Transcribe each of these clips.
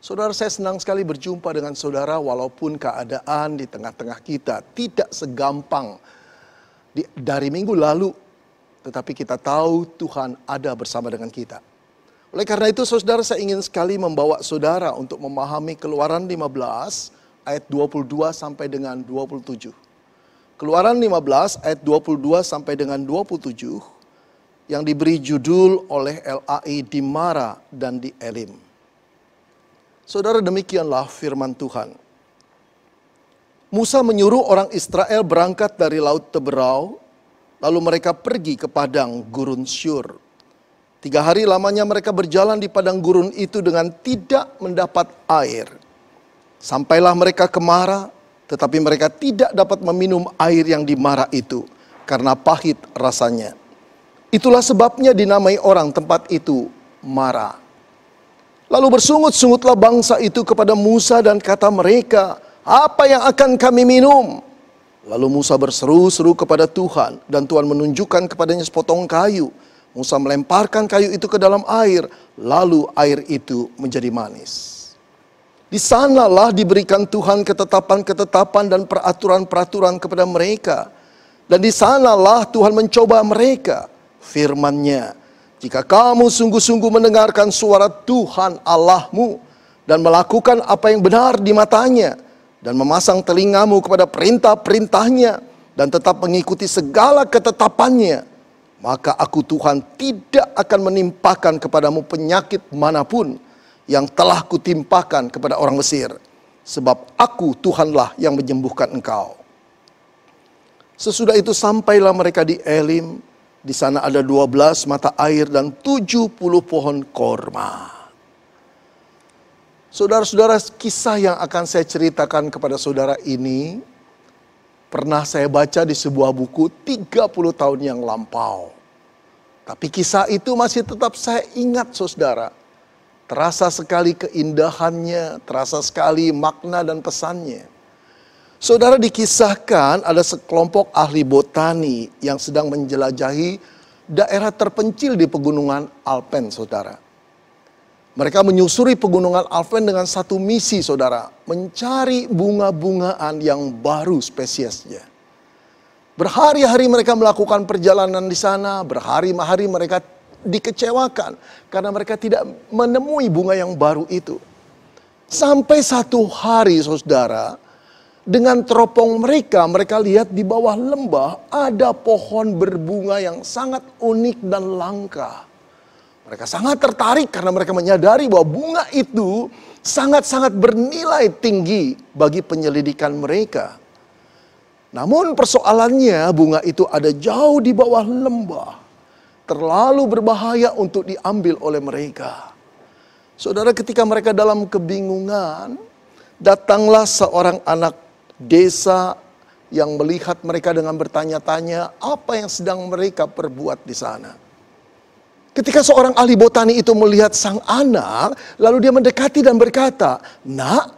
Saudara, saya senang sekali berjumpa dengan saudara walaupun keadaan di tengah-tengah kita tidak segampang dari minggu lalu. Tetapi kita tahu Tuhan ada bersama dengan kita. Oleh karena itu saudara, saya ingin sekali membawa saudara untuk memahami Keluaran 15 ayat 22 sampai dengan 27. Keluaran 15 ayat 22 sampai dengan 27 yang diberi judul oleh LAI di Mara dan di Elim. Saudara, demikianlah firman Tuhan. Musa menyuruh orang Israel berangkat dari Laut Teberau, lalu mereka pergi ke padang gurun Syur. 3 hari lamanya mereka berjalan di padang gurun itu dengan tidak mendapat air. Sampailah mereka ke Mara, tetapi mereka tidak dapat meminum air yang di Mara itu, karena pahit rasanya. Itulah sebabnya dinamai orang tempat itu Mara. Lalu bersungut-sungutlah bangsa itu kepada Musa dan kata mereka, "Apa yang akan kami minum?" Lalu Musa berseru-seru kepada Tuhan, dan Tuhan menunjukkan kepadanya sepotong kayu. Musa melemparkan kayu itu ke dalam air, lalu air itu menjadi manis. Di sanalah diberikan Tuhan ketetapan-ketetapan dan peraturan-peraturan kepada mereka. Dan di sanalah Tuhan mencoba mereka, firman-Nya, "Jika kamu sungguh-sungguh mendengarkan suara Tuhan Allahmu dan melakukan apa yang benar di matanya dan memasang telingamu kepada perintah-perintahnya dan tetap mengikuti segala ketetapannya, maka aku Tuhan tidak akan menimpakan kepadamu penyakit manapun yang telah kutimpakan kepada orang Mesir, sebab aku Tuhanlah yang menyembuhkan engkau." Sesudah itu sampailah mereka di Elim. Di sana ada 12 mata air dan 70 pohon korma. Saudara-saudara, kisah yang akan saya ceritakan kepada saudara ini pernah saya baca di sebuah buku 30 tahun yang lampau. Tapi kisah itu masih tetap saya ingat, saudara. Terasa sekali keindahannya, terasa sekali makna dan pesannya. Saudara, dikisahkan ada sekelompok ahli botani yang sedang menjelajahi daerah terpencil di pegunungan Alpen, saudara. Mereka menyusuri pegunungan Alpen dengan satu misi, saudara, mencari bunga-bungaan yang baru spesiesnya. Berhari-hari mereka melakukan perjalanan di sana, berhari-hari mereka dikecewakan karena mereka tidak menemui bunga yang baru itu. Sampai satu hari, saudara, dengan teropong mereka lihat di bawah lembah ada pohon berbunga yang sangat unik dan langka. Mereka sangat tertarik karena mereka menyadari bahwa bunga itu sangat-sangat bernilai tinggi bagi penyelidikan mereka. Namun persoalannya bunga itu ada jauh di bawah lembah. Terlalu berbahaya untuk diambil oleh mereka. Saudara, ketika mereka dalam kebingungan, datanglah seorang anak desa yang melihat mereka dengan bertanya-tanya apa yang sedang mereka perbuat di sana. Ketika seorang ahli botani itu melihat sang anak, lalu dia mendekati dan berkata, "Nak,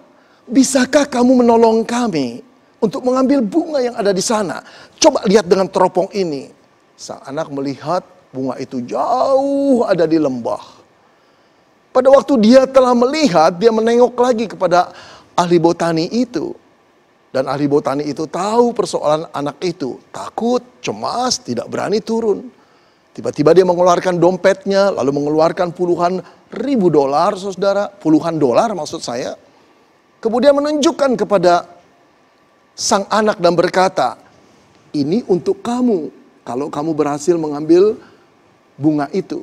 bisakah kamu menolong kami untuk mengambil bunga yang ada di sana? Coba lihat dengan teropong ini." Sang anak melihat bunga itu jauh ada di lembah. Pada waktu dia telah melihat, dia menengok lagi kepada ahli botani itu. Dan ahli botani itu tahu persoalan anak itu. Takut, cemas, tidak berani turun. Tiba-tiba dia mengeluarkan dompetnya, lalu mengeluarkan puluhan ribu dolar, saudara. Puluhan dolar maksud saya. Kemudian menunjukkan kepada sang anak dan berkata, "Ini untuk kamu, kalau kamu berhasil mengambil bunga itu.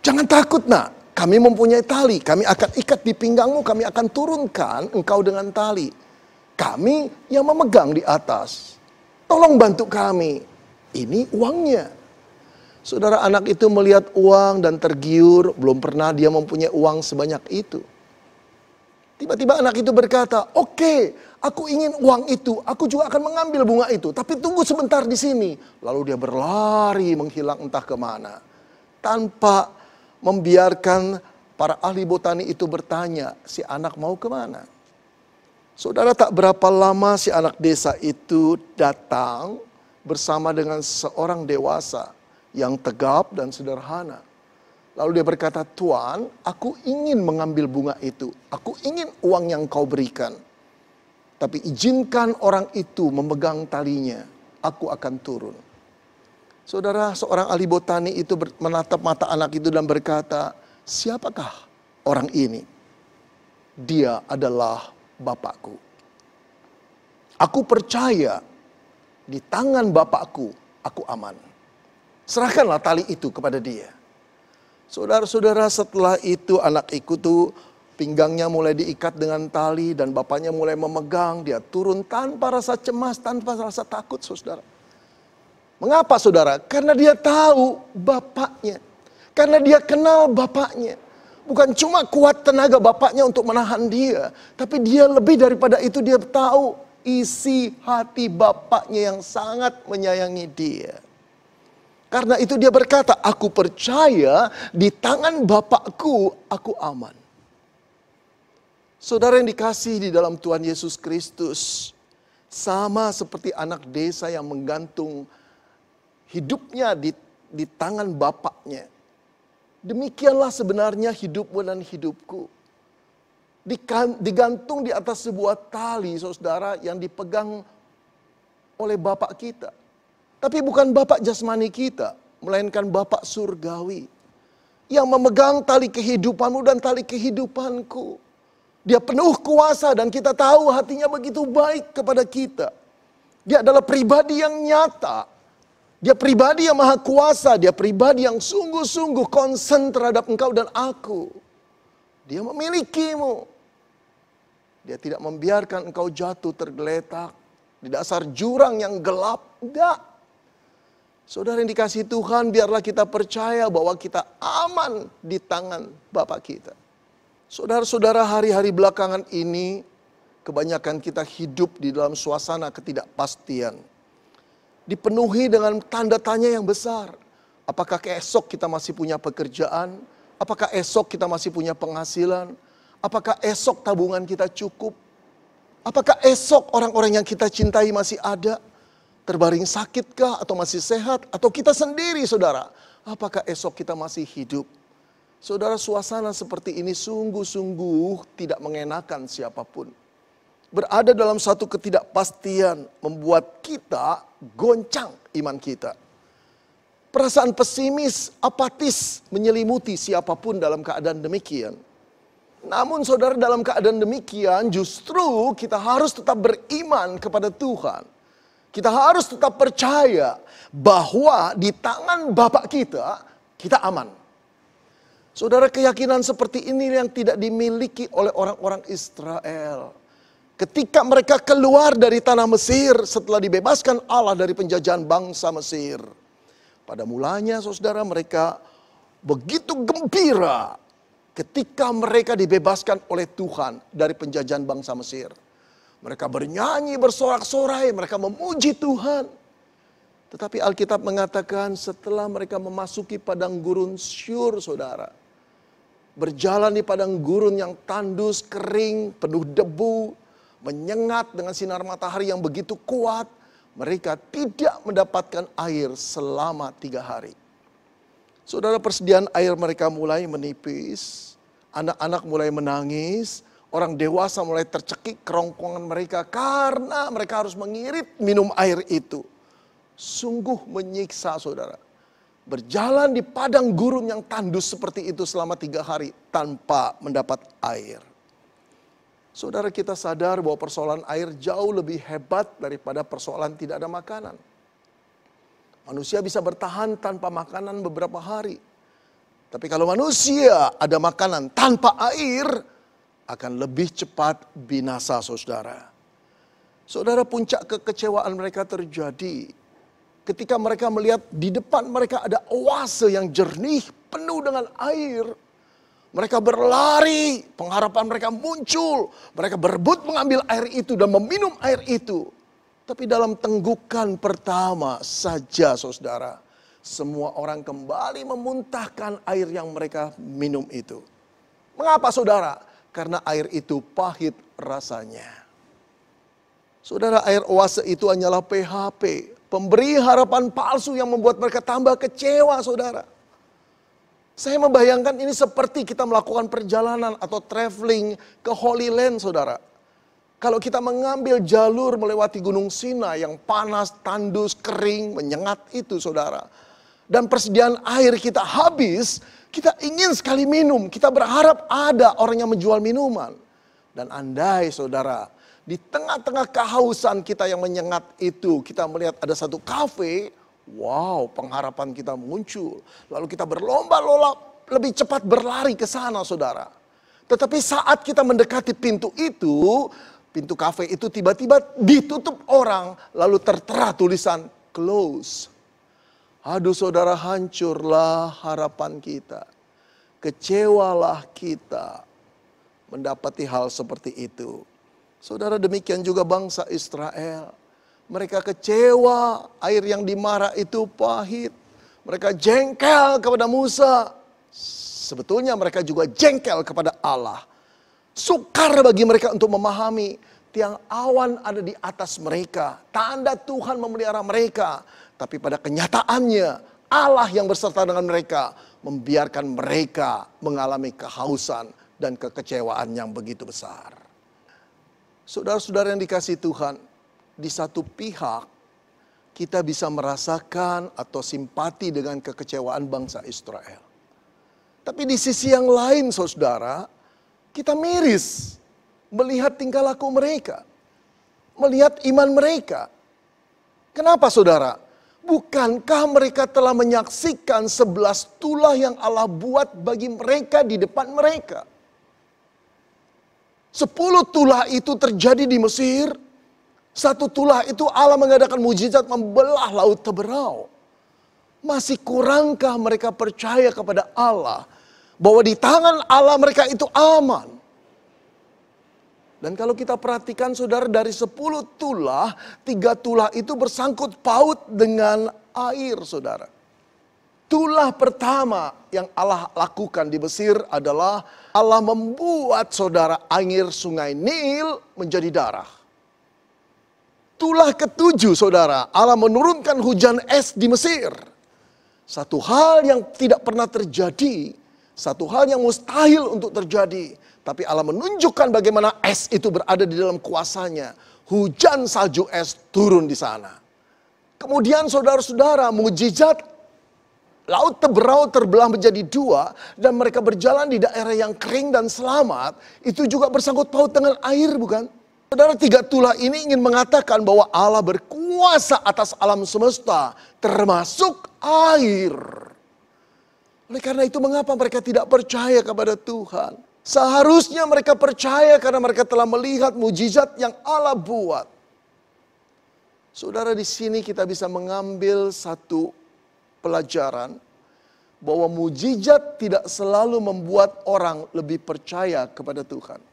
Jangan takut, nak. Kami mempunyai tali. Kami akan ikat di pinggangmu, kami akan turunkan engkau dengan tali. Kami yang memegang di atas. Tolong bantu kami. Ini uangnya." Saudara, anak itu melihat uang dan tergiur. Belum pernah dia mempunyai uang sebanyak itu. Tiba-tiba anak itu berkata, "Oke, aku ingin uang itu. Aku juga akan mengambil bunga itu. Tapi tunggu sebentar di sini." Lalu dia berlari menghilang entah kemana. Tanpa membiarkan para ahli botani itu bertanya, si anak mau kemana? Saudara, tak berapa lama si anak desa itu datang bersama dengan seorang dewasa yang tegap dan sederhana. Lalu dia berkata, "Tuan, aku ingin mengambil bunga itu. Aku ingin uang yang kau berikan. Tapi izinkan orang itu memegang talinya. Aku akan turun." Saudara, seorang ahli botani itu menatap mata anak itu dan berkata, "Siapakah orang ini?" "Dia adalah Bapakku. Aku percaya di tangan Bapakku aku aman. Serahkanlah tali itu kepada dia." Saudara-saudara, setelah itu anak itu pinggangnya mulai diikat dengan tali dan bapaknya mulai memegang. Dia turun tanpa rasa cemas, tanpa rasa takut, saudara. Mengapa, saudara? Karena dia tahu bapaknya. Karena dia kenal bapaknya. Bukan cuma kuat tenaga bapaknya untuk menahan dia, tapi dia lebih daripada itu, dia tahu isi hati bapaknya yang sangat menyayangi dia. Karena itu dia berkata, "Aku percaya di tangan Bapakku aku aman." Saudara yang dikasihi di dalam Tuhan Yesus Kristus, sama seperti anak desa yang menggantung hidupnya di tangan Bapaknya. Demikianlah sebenarnya hidupmu dan hidupku. Digantung di atas sebuah tali, saudara, yang dipegang oleh Bapak kita. Tapi bukan Bapak jasmani kita, melainkan Bapak surgawi. Yang memegang tali kehidupanmu dan tali kehidupanku. Dia penuh kuasa dan kita tahu hatinya begitu baik kepada kita. Dia adalah pribadi yang nyata. Dia pribadi yang maha kuasa. Dia pribadi yang sungguh-sungguh concern terhadap engkau dan aku. Dia memilikimu. Dia tidak membiarkan engkau jatuh tergeletak di dasar jurang yang gelap. Tidak. Saudara yang dikasihi Tuhan, biarlah kita percaya bahwa kita aman di tangan Bapa kita. Saudara-saudara, hari-hari belakangan ini, kebanyakan kita hidup di dalam suasana ketidakpastian. Dipenuhi dengan tanda tanya yang besar. Apakah esok kita masih punya pekerjaan? Apakah esok kita masih punya penghasilan? Apakah esok tabungan kita cukup? Apakah esok orang-orang yang kita cintai masih ada? Terbaring sakitkah atau masih sehat? Atau kita sendiri, saudara? Apakah esok kita masih hidup? Saudara, suasana seperti ini sungguh-sungguh tidak mengenakan siapapun. Berada dalam satu ketidakpastian membuat kita goncang iman kita. Perasaan pesimis, apatis menyelimuti siapapun dalam keadaan demikian. Namun saudara, dalam keadaan demikian justru kita harus tetap beriman kepada Tuhan. Kita harus tetap percaya bahwa di tangan Bapak kita, kita aman. Saudara, keyakinan seperti ini yang tidak dimiliki oleh orang-orang Israel. Ketika mereka keluar dari tanah Mesir setelah dibebaskan Allah dari penjajahan bangsa Mesir. Pada mulanya, saudara, mereka begitu gembira ketika mereka dibebaskan oleh Tuhan dari penjajahan bangsa Mesir. Mereka bernyanyi, bersorak-sorai, mereka memuji Tuhan. Tetapi Alkitab mengatakan setelah mereka memasuki padang gurun Syur, saudara. Berjalan di padang gurun yang tandus, kering, penuh debu, menyengat dengan sinar matahari yang begitu kuat. Mereka tidak mendapatkan air selama 3 hari. Saudara, persediaan air mereka mulai menipis. Anak-anak mulai menangis. Orang dewasa mulai tercekik kerongkongan mereka karena mereka harus mengirit minum air itu. Sungguh menyiksa, saudara. Berjalan di padang gurun yang tandus seperti itu selama 3 hari tanpa mendapat air. Saudara, kita sadar bahwa persoalan air jauh lebih hebat daripada persoalan tidak ada makanan. Manusia bisa bertahan tanpa makanan beberapa hari. Tapi kalau manusia ada makanan tanpa air, akan lebih cepat binasa, saudara. Saudara, puncak kekecewaan mereka terjadi ketika mereka melihat di depan mereka ada oase yang jernih, penuh dengan air. Mereka berlari, pengharapan mereka muncul. Mereka berebut mengambil air itu dan meminum air itu. Tapi dalam tenggukan pertama saja, saudara, semua orang kembali memuntahkan air yang mereka minum itu. Mengapa, saudara? Karena air itu pahit rasanya. Saudara, air oase itu hanyalah PHP. Pemberi harapan palsu yang membuat mereka tambah kecewa, saudara. Saya membayangkan ini seperti kita melakukan perjalanan atau traveling ke Holy Land, saudara. Kalau kita mengambil jalur melewati Gunung Sinai yang panas, tandus, kering, menyengat itu, saudara. Dan persediaan air kita habis, kita ingin sekali minum. Kita berharap ada orang yang menjual minuman. Dan andai, saudara, di tengah-tengah kehausan kita yang menyengat itu, kita melihat ada satu kafe. Wow, pengharapan kita muncul. Lalu kita berlomba-lomba lebih cepat berlari ke sana, saudara. Tetapi saat kita mendekati pintu itu, pintu kafe itu tiba-tiba ditutup orang. Lalu tertera tulisan close. Aduh saudara, hancurlah harapan kita. Kecewalah kita mendapati hal seperti itu. Saudara, demikian juga bangsa Israel. Mereka kecewa, air yang dimarah itu pahit. Mereka jengkel kepada Musa. Sebetulnya mereka juga jengkel kepada Allah. Sukar bagi mereka untuk memahami tiang awan ada di atas mereka. Tanda Tuhan memelihara mereka. Tapi pada kenyataannya Allah yang berserta dengan mereka membiarkan mereka mengalami kehausan dan kekecewaan yang begitu besar. Saudara-saudara yang dikasihi Tuhan, di satu pihak kita bisa merasakan atau simpati dengan kekecewaan bangsa Israel. Tapi di sisi yang lain saudara, kita miris melihat tingkah laku mereka. Melihat iman mereka. Kenapa saudara? Bukankah mereka telah menyaksikan 11 tulah yang Allah buat bagi mereka di depan mereka? 10 tulah itu terjadi di Mesir. 1 tulah itu Allah mengadakan mujizat membelah laut Teberau. Masih kurangkah mereka percaya kepada Allah bahwa di tangan Allah mereka itu aman? Dan kalau kita perhatikan saudara, dari 10 tulah, 3 tulah itu bersangkut paut dengan air saudara. Tulah pertama yang Allah lakukan di Mesir adalah Allah membuat saudara air sungai Nil menjadi darah. Tulah ketujuh saudara, Allah menurunkan hujan es di Mesir. Satu hal yang tidak pernah terjadi, satu hal yang mustahil untuk terjadi. Tapi Allah menunjukkan bagaimana es itu berada di dalam kuasanya. Hujan salju es turun di sana. Kemudian saudara-saudara, mujizat laut Teberau terbelah menjadi 2. Dan mereka berjalan di daerah yang kering dan selamat. Itu juga bersangkut paut dengan air bukan? Saudara, 3 tulah ini ingin mengatakan bahwa Allah berkuasa atas alam semesta, termasuk air. Oleh karena itu mengapa mereka tidak percaya kepada Tuhan? Seharusnya mereka percaya karena mereka telah melihat mujizat yang Allah buat. Saudara, di sini kita bisa mengambil satu pelajaran bahwa mujizat tidak selalu membuat orang lebih percaya kepada Tuhan.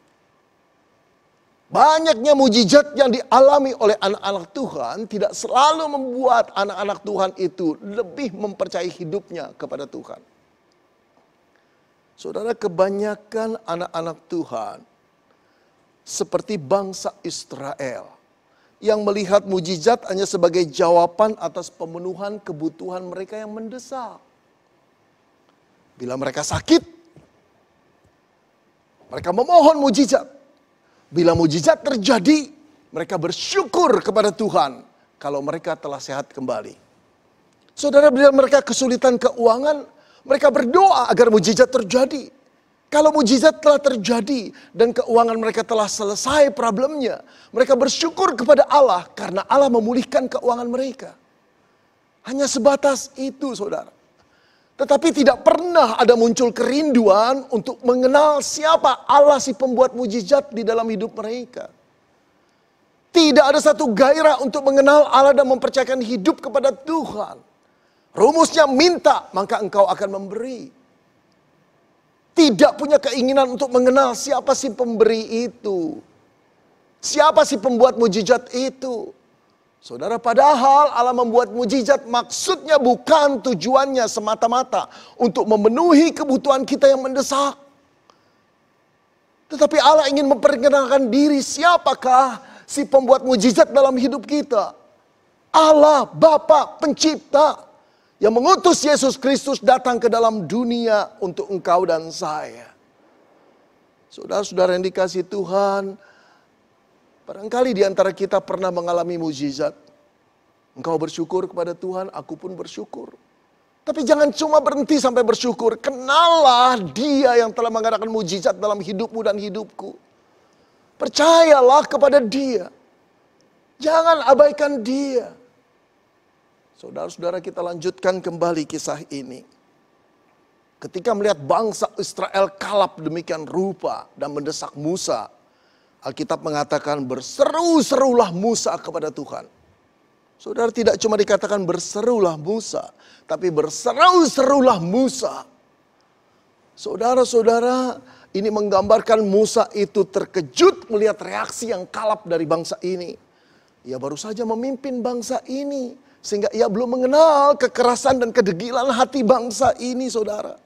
Banyaknya mujizat yang dialami oleh anak-anak Tuhan tidak selalu membuat anak-anak Tuhan itu lebih mempercayai hidupnya kepada Tuhan. Saudara, kebanyakan anak-anak Tuhan seperti bangsa Israel yang melihat mujizat hanya sebagai jawaban atas pemenuhan kebutuhan mereka yang mendesak. Bila mereka sakit, mereka memohon mujizat. Bila mujizat terjadi, mereka bersyukur kepada Tuhan kalau mereka telah sehat kembali. Saudara, bila mereka kesulitan keuangan, mereka berdoa agar mujizat terjadi. Kalau mujizat telah terjadi dan keuangan mereka telah selesai problemnya, mereka bersyukur kepada Allah karena Allah memulihkan keuangan mereka. Hanya sebatas itu saudara. Tetapi tidak pernah ada muncul kerinduan untuk mengenal siapa Allah si pembuat mujizat di dalam hidup mereka. Tidak ada satu gairah untuk mengenal Allah dan mempercayakan hidup kepada Tuhan. Rumusnya minta maka engkau akan memberi. Tidak punya keinginan untuk mengenal siapa si pemberi itu. Siapa si pembuat mujizat itu. Saudara, padahal Allah membuat mujizat maksudnya bukan tujuannya semata-mata untuk memenuhi kebutuhan kita yang mendesak. Tetapi Allah ingin memperkenalkan diri siapakah si pembuat mujizat dalam hidup kita. Allah Bapa Pencipta. Yang mengutus Yesus Kristus datang ke dalam dunia untuk engkau dan saya. Saudara-saudara yang dikasihi Tuhan, barangkali di antara kita pernah mengalami mukjizat. Engkau bersyukur kepada Tuhan, aku pun bersyukur. Tapi jangan cuma berhenti sampai bersyukur. Kenallah Dia yang telah mengadakan mukjizat dalam hidupmu dan hidupku. Percayalah kepada Dia. Jangan abaikan Dia. Saudara-saudara, kita lanjutkan kembali kisah ini. Ketika melihat bangsa Israel kalap demikian rupa dan mendesak Musa, Alkitab mengatakan berseru-serulah Musa kepada Tuhan. Saudara, tidak cuma dikatakan berserulah Musa, tapi berseru-serulah Musa. Saudara-saudara, ini menggambarkan Musa itu terkejut melihat reaksi yang kalap dari bangsa ini. Ia baru saja memimpin bangsa ini, sehingga ia belum mengenal kekerasan dan kedegilan hati bangsa ini, saudara.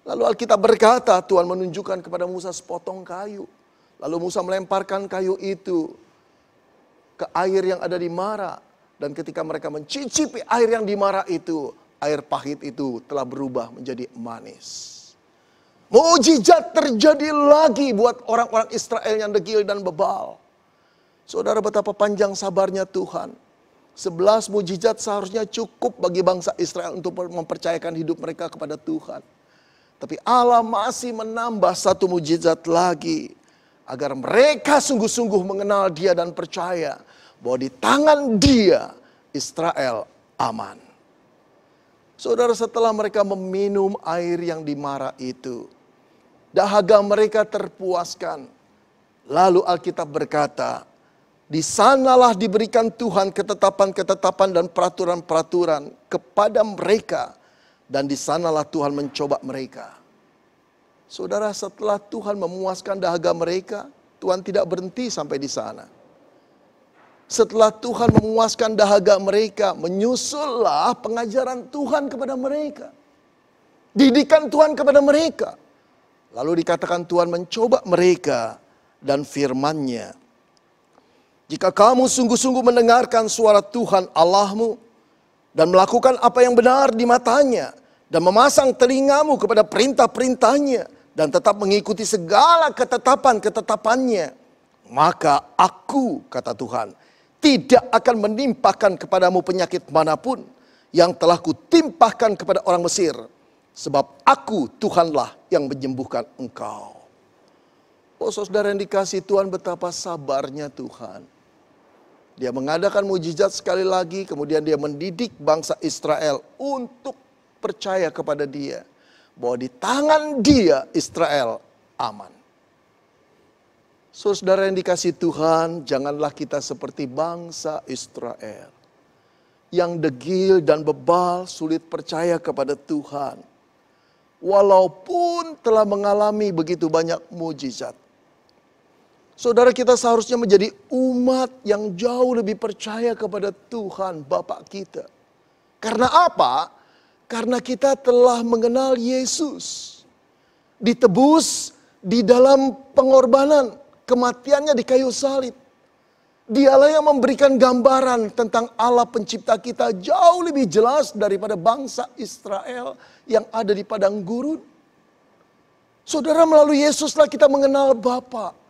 Lalu Alkitab berkata, Tuhan menunjukkan kepada Musa sepotong kayu. Lalu Musa melemparkan kayu itu ke air yang ada di Mara. Dan ketika mereka mencicipi air yang di Mara itu, air pahit itu telah berubah menjadi manis. Mukjizat terjadi lagi buat orang-orang Israel yang degil dan bebal. Saudara, betapa panjang sabarnya Tuhan. 11 mukjizat seharusnya cukup bagi bangsa Israel untuk mempercayakan hidup mereka kepada Tuhan. Tapi Allah masih menambah satu mukjizat lagi. Agar mereka sungguh-sungguh mengenal Dia dan percaya bahwa di tangan Dia Israel aman. Saudara, setelah mereka meminum air yang di Mara itu, dahaga mereka terpuaskan. Lalu Alkitab berkata, di sanalah diberikan Tuhan ketetapan-ketetapan dan peraturan-peraturan kepada mereka. Dan di sanalah Tuhan mencoba mereka. Saudara, setelah Tuhan memuaskan dahaga mereka, Tuhan tidak berhenti sampai di sana. Setelah Tuhan memuaskan dahaga mereka, menyusullah pengajaran Tuhan kepada mereka. Didikan Tuhan kepada mereka. Lalu dikatakan Tuhan mencoba mereka dan firman-Nya. Jika kamu sungguh-sungguh mendengarkan suara Tuhan Allahmu dan melakukan apa yang benar di matanya dan memasang telingamu kepada perintah-perintahnya dan tetap mengikuti segala ketetapan-ketetapannya, maka aku, kata Tuhan, tidak akan menimpakan kepadamu penyakit manapun yang telah kutimpahkan kepada orang Mesir. Sebab aku Tuhanlah yang menyembuhkan engkau. Oh saudara yang dikasihi Tuhan, betapa sabarnya Tuhan. Dia mengadakan mukjizat sekali lagi, kemudian Dia mendidik bangsa Israel untuk percaya kepada Dia. Bahwa di tangan Dia Israel aman. Saudara yang dikasihi Tuhan, janganlah kita seperti bangsa Israel. Yang degil dan bebal, sulit percaya kepada Tuhan. Walaupun telah mengalami begitu banyak mukjizat. Saudara, kita seharusnya menjadi umat yang jauh lebih percaya kepada Tuhan Bapa kita. Karena apa? Karena kita telah mengenal Yesus. Ditebus di dalam pengorbanan, kematiannya di kayu salib. Dialah yang memberikan gambaran tentang Allah pencipta kita jauh lebih jelas daripada bangsa Israel yang ada di padang gurun. Saudara, melalui Yesuslah kita mengenal Bapa.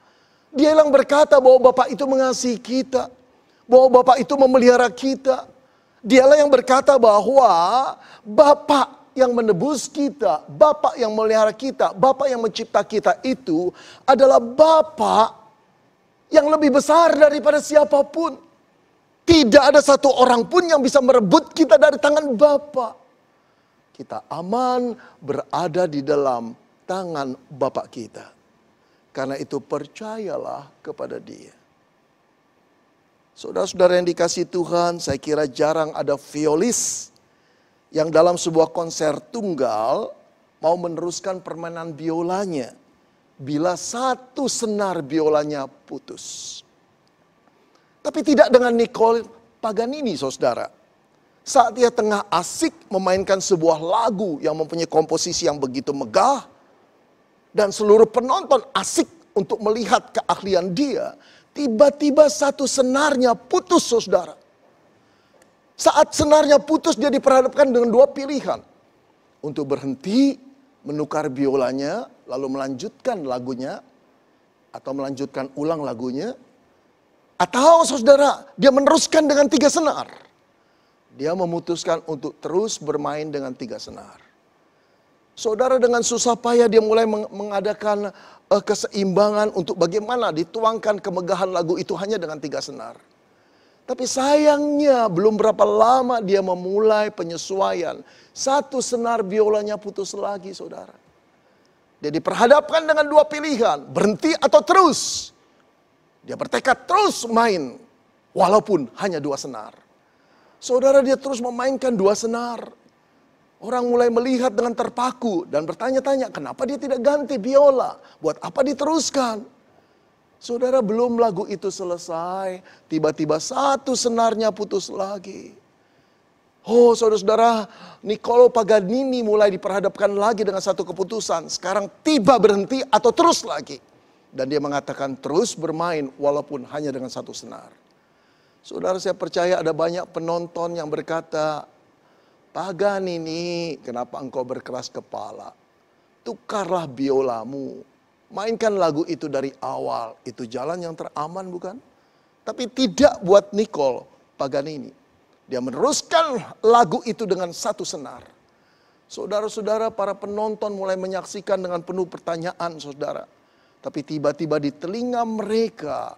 Dia yang berkata bahwa Bapa itu mengasihi kita. Bahwa Bapa itu memelihara kita. Dialah yang berkata bahwa Bapa yang menebus kita, Bapa yang memelihara kita, Bapa yang mencipta kita itu adalah Bapa yang lebih besar daripada siapapun. Tidak ada satu orang pun yang bisa merebut kita dari tangan Bapa. Kita aman berada di dalam tangan Bapa kita. Karena itu percayalah kepada Dia. Saudara-saudara yang dikasihi Tuhan, saya kira jarang ada violis yang dalam sebuah konser tunggal mau meneruskan permainan biolanya bila satu senar biolanya putus. Tapi tidak dengan Nicole Paganini, saudara. Saat dia tengah asik memainkan sebuah lagu yang mempunyai komposisi yang begitu megah, dan seluruh penonton asik untuk melihat keahlian dia, tiba-tiba satu senarnya putus, saudara. Saat senarnya putus, dia diperhadapkan dengan dua pilihan. Untuk berhenti, menukar biolanya, lalu melanjutkan lagunya, atau melanjutkan ulang lagunya. Atau saudara, dia meneruskan dengan 3 senar. Dia memutuskan untuk terus bermain dengan 3 senar. Saudara, dengan susah payah dia mulai mengadakan keseimbangan untuk bagaimana dituangkan kemegahan lagu itu hanya dengan 3 senar. Tapi sayangnya belum berapa lama dia memulai penyesuaian. 1 senar biolanya putus lagi, saudara. Dia diperhadapkan dengan 2 pilihan, berhenti atau terus. Dia bertekad terus main, walaupun hanya 2 senar. Saudara, dia terus memainkan 2 senar. Orang mulai melihat dengan terpaku dan bertanya-tanya, kenapa dia tidak ganti biola? Buat apa diteruskan? Saudara, belum lagu itu selesai, tiba-tiba 1 senarnya putus lagi. Oh, saudara-saudara, Niccolo Paganini mulai diperhadapkan lagi dengan satu keputusan. Sekarang tiba berhenti atau terus lagi. Dan dia mengatakan terus bermain walaupun hanya dengan 1 senar. Saudara, saya percaya ada banyak penonton yang berkata, Paganini, kenapa engkau berkeras kepala? Tukarlah biolamu. Mainkan lagu itu dari awal. Itu jalan yang teraman, bukan? Tapi tidak buat Niccolo Paganini. Dia meneruskan lagu itu dengan 1 senar. Saudara-saudara, para penonton mulai menyaksikan dengan penuh pertanyaan, saudara. Tapi tiba-tiba di telinga mereka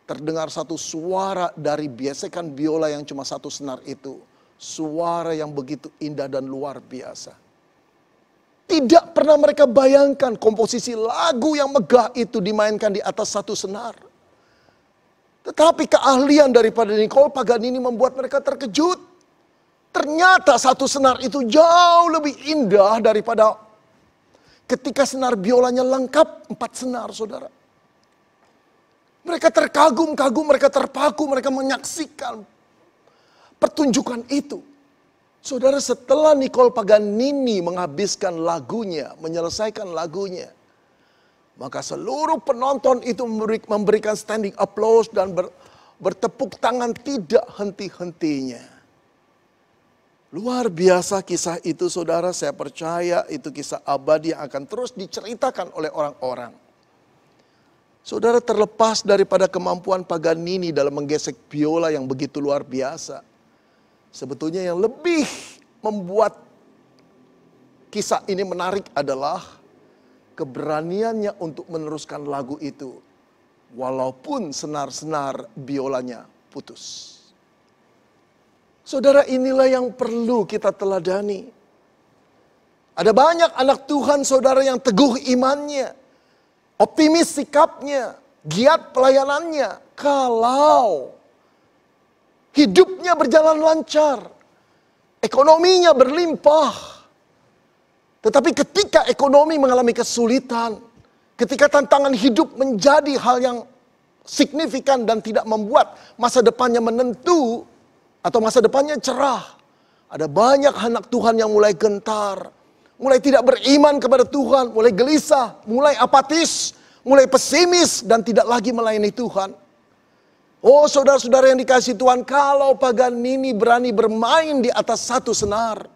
terdengar satu suara dari biesekan biola yang cuma 1 senar itu. Suara yang begitu indah dan luar biasa. Tidak pernah mereka bayangkan komposisi lagu yang megah itu dimainkan di atas 1 senar. Tetapi keahlian daripada Niccolo Paganini membuat mereka terkejut. Ternyata 1 senar itu jauh lebih indah daripada ketika senar biolanya lengkap 4 senar, saudara. Mereka terkagum-kagum, mereka terpaku, mereka menyaksikan pertunjukan itu. Saudara, setelah Niccolo Paganini menghabiskan lagunya, menyelesaikan lagunya, maka seluruh penonton itu memberikan standing applause dan bertepuk tangan tidak henti-hentinya. Luar biasa kisah itu, saudara. Saya percaya itu kisah abadi yang akan terus diceritakan oleh orang-orang. Saudara, terlepas daripada kemampuan Paganini dalam menggesek biola yang begitu luar biasa, sebetulnya yang lebih membuat kisah ini menarik adalah keberaniannya untuk meneruskan lagu itu, walaupun senar-senar biolanya putus. Saudara, inilah yang perlu kita teladani. Ada banyak anak Tuhan, saudara, yang teguh imannya, optimis sikapnya, giat pelayanannya, kalau hidupnya berjalan lancar, ekonominya berlimpah. Tetapi ketika ekonomi mengalami kesulitan, ketika tantangan hidup menjadi hal yang signifikan dan tidak membuat masa depannya menentu, atau masa depannya cerah, ada banyak anak Tuhan yang mulai gentar, mulai tidak beriman kepada Tuhan, mulai gelisah, mulai apatis, mulai pesimis dan tidak lagi melayani Tuhan. Oh, saudara-saudara yang dikasihi Tuhan, kalau Paganini berani bermain di atas 1 senar,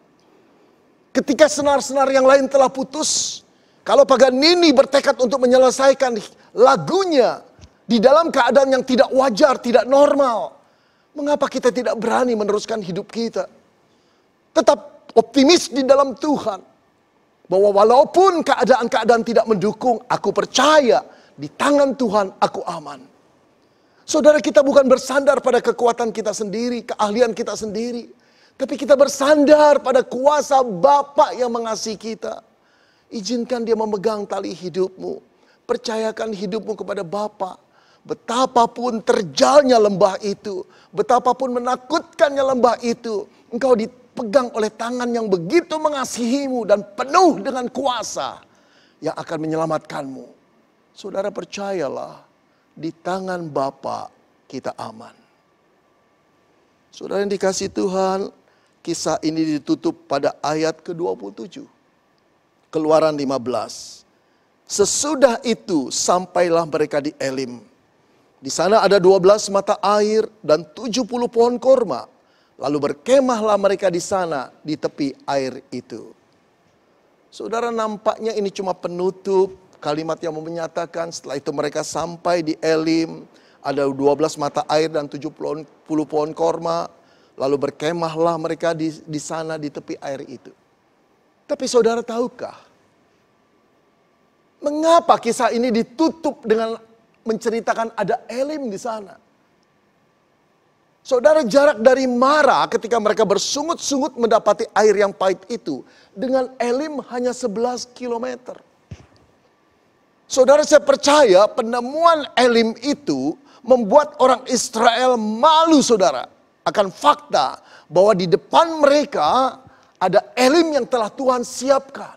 ketika senar-senar yang lain telah putus, kalau Paganini bertekad untuk menyelesaikan lagunya di dalam keadaan yang tidak wajar, tidak normal, mengapa kita tidak berani meneruskan hidup kita? Tetap optimis di dalam Tuhan. Bahwa walaupun keadaan-keadaan tidak mendukung, aku percaya di tangan Tuhan aku aman. Saudara, kita bukan bersandar pada kekuatan kita sendiri, keahlian kita sendiri. Tapi kita bersandar pada kuasa Bapa yang mengasihi kita. Izinkan dia memegang tali hidupmu. Percayakan hidupmu kepada Bapa. Betapapun terjalnya lembah itu, betapapun menakutkannya lembah itu, engkau dipegang oleh tangan yang begitu mengasihimu dan penuh dengan kuasa yang akan menyelamatkanmu. Saudara, percayalah, di tangan Bapa kita aman. Saudara yang dikasihi Tuhan, kisah ini ditutup pada ayat ke-27. Keluaran 15. Sesudah itu sampailah mereka di Elim. Di sana ada 12 mata air dan 70 pohon korma. Lalu berkemahlah mereka di sana, di tepi air itu. Saudara, nampaknya ini cuma penutup kalimat yang menyatakan setelah itu mereka sampai di Elim. Ada 12 mata air dan 70 pohon korma. Lalu berkemahlah mereka di sana di tepi air itu. Tapi saudara tahukah, mengapa kisah ini ditutup dengan menceritakan ada Elim di sana? Saudara, jarak dari Mara ketika mereka bersungut-sungut mendapati air yang pahit itu, dengan Elim hanya 11 kilometer. Saudara, saya percaya penemuan Elim itu membuat orang Israel malu, saudara, akan fakta bahwa di depan mereka ada Elim yang telah Tuhan siapkan.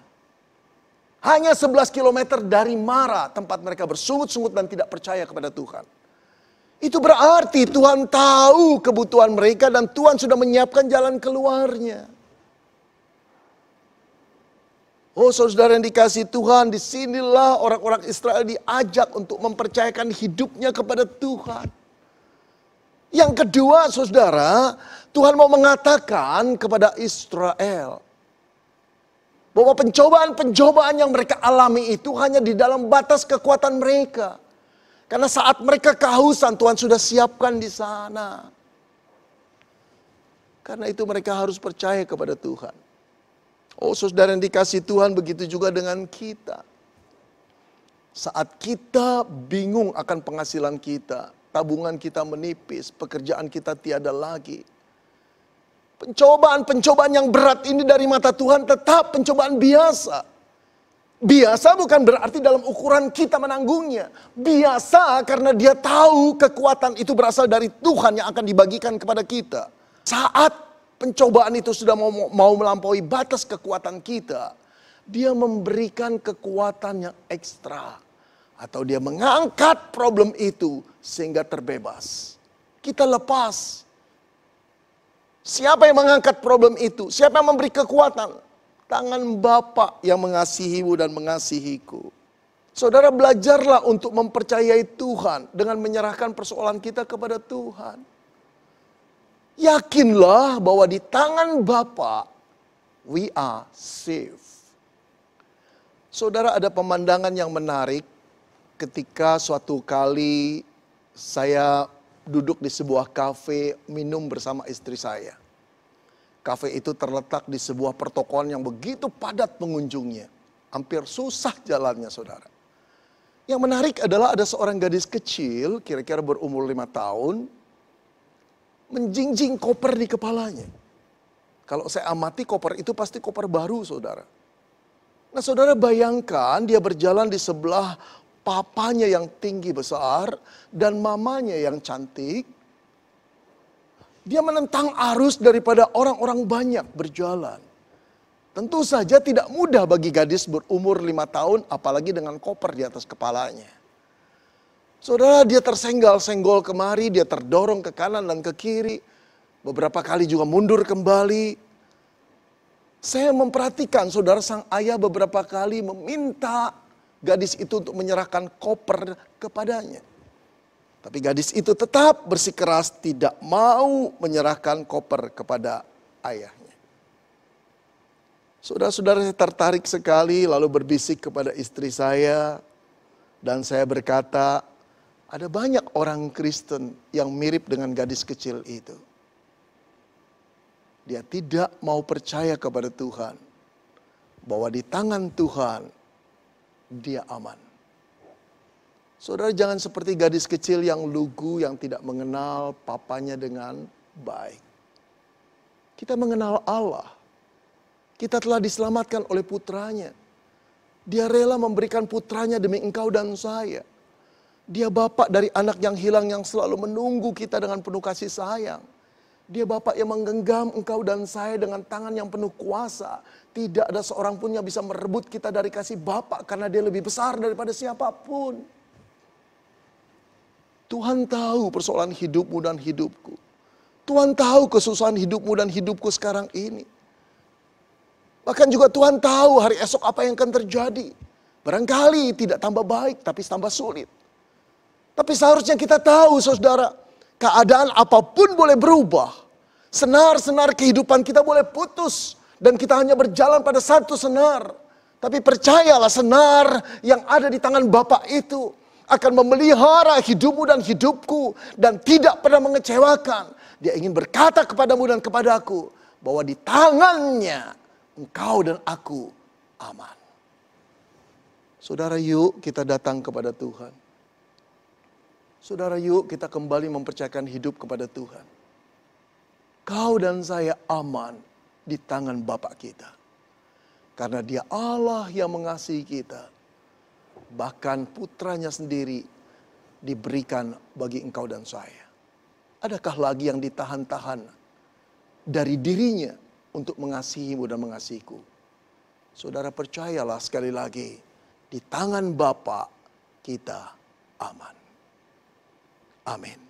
Hanya 11 kilometer dari Mara, tempat mereka bersungut-sungut dan tidak percaya kepada Tuhan. Itu berarti Tuhan tahu kebutuhan mereka dan Tuhan sudah menyiapkan jalan keluarnya. Oh saudara yang dikasihi Tuhan, disinilah orang-orang Israel diajak untuk mempercayakan hidupnya kepada Tuhan. Yang kedua saudara, Tuhan mau mengatakan kepada Israel bahwa pencobaan-pencobaan yang mereka alami itu hanya di dalam batas kekuatan mereka. Karena saat mereka kehausan, Tuhan sudah siapkan di sana. Karena itu mereka harus percaya kepada Tuhan. Oh saudara yang dikasihi Tuhan, begitu juga dengan kita. Saat kita bingung akan penghasilan kita, tabungan kita menipis, pekerjaan kita tiada lagi. Pencobaan-pencobaan yang berat ini dari mata Tuhan tetap pencobaan biasa. Biasa bukan berarti dalam ukuran kita menanggungnya. Biasa karena dia tahu kekuatan itu berasal dari Tuhan yang akan dibagikan kepada kita. Saat pencobaan itu sudah mau melampaui batas kekuatan kita, dia memberikan kekuatan yang ekstra. Atau dia mengangkat problem itu sehingga terbebas. Kita lepas. Siapa yang mengangkat problem itu? Siapa yang memberi kekuatan? Tangan Bapa yang mengasihimu dan mengasihiku. Saudara, belajarlah untuk mempercayai Tuhan dengan menyerahkan persoalan kita kepada Tuhan. Yakinlah bahwa di tangan Bapa we are safe. Saudara, ada pemandangan yang menarik ketika suatu kali saya duduk di sebuah kafe minum bersama istri saya. Kafe itu terletak di sebuah pertokoan yang begitu padat pengunjungnya. Hampir susah jalannya saudara. Yang menarik adalah ada seorang gadis kecil, kira-kira berumur 5 tahun. Menjinjing koper di kepalanya. Kalau saya amati koper itu pasti koper baru saudara. Nah saudara bayangkan dia berjalan di sebelah papanya yang tinggi besar dan mamanya yang cantik. Dia menentang arus daripada orang-orang banyak berjalan. Tentu saja tidak mudah bagi gadis berumur 5 tahun, apalagi dengan koper di atas kepalanya. Saudara, dia tersenggol-senggol kemari, dia terdorong ke kanan dan ke kiri. Beberapa kali juga mundur kembali. Saya memperhatikan saudara, sang ayah beberapa kali meminta gadis itu untuk menyerahkan koper kepadanya. Tapi gadis itu tetap bersikeras tidak mau menyerahkan koper kepada ayahnya. Saudara-saudara, saya tertarik sekali lalu berbisik kepada istri saya. Dan saya berkata, ada banyak orang Kristen yang mirip dengan gadis kecil itu. Dia tidak mau percaya kepada Tuhan. Bahwa di tangan Tuhan, dia aman. Saudara, jangan seperti gadis kecil yang lugu, yang tidak mengenal papanya dengan baik. Kita mengenal Allah. Kita telah diselamatkan oleh putranya. Dia rela memberikan putranya demi engkau dan saya. Dia Bapa dari anak yang hilang yang selalu menunggu kita dengan penuh kasih sayang. Dia Bapa yang menggenggam engkau dan saya dengan tangan yang penuh kuasa. Tidak ada seorang pun yang bisa merebut kita dari kasih Bapa karena dia lebih besar daripada siapapun. Tuhan tahu persoalan hidupmu dan hidupku. Tuhan tahu kesusahan hidupmu dan hidupku sekarang ini. Bahkan juga Tuhan tahu hari esok apa yang akan terjadi. Barangkali tidak tambah baik, tapi tambah sulit. Tapi seharusnya kita tahu saudara, keadaan apapun boleh berubah. Senar-senar kehidupan kita boleh putus. Dan kita hanya berjalan pada satu senar. Tapi percayalah, senar yang ada di tangan Bapa itu akan memelihara hidupmu dan hidupku. Dan tidak pernah mengecewakan. Dia ingin berkata kepadamu dan kepadaku bahwa di tangannya engkau dan aku aman. Saudara, yuk kita datang kepada Tuhan. Saudara, yuk kita kembali mempercayakan hidup kepada Tuhan. Kau dan saya aman di tangan Bapa kita. Karena Dia Allah yang mengasihi kita. Bahkan putranya sendiri diberikan bagi engkau dan saya. Adakah lagi yang ditahan-tahan dari dirinya untuk mengasihimu dan mengasihiku? Saudara, percayalah sekali lagi, di tangan Bapa kita aman. Amin.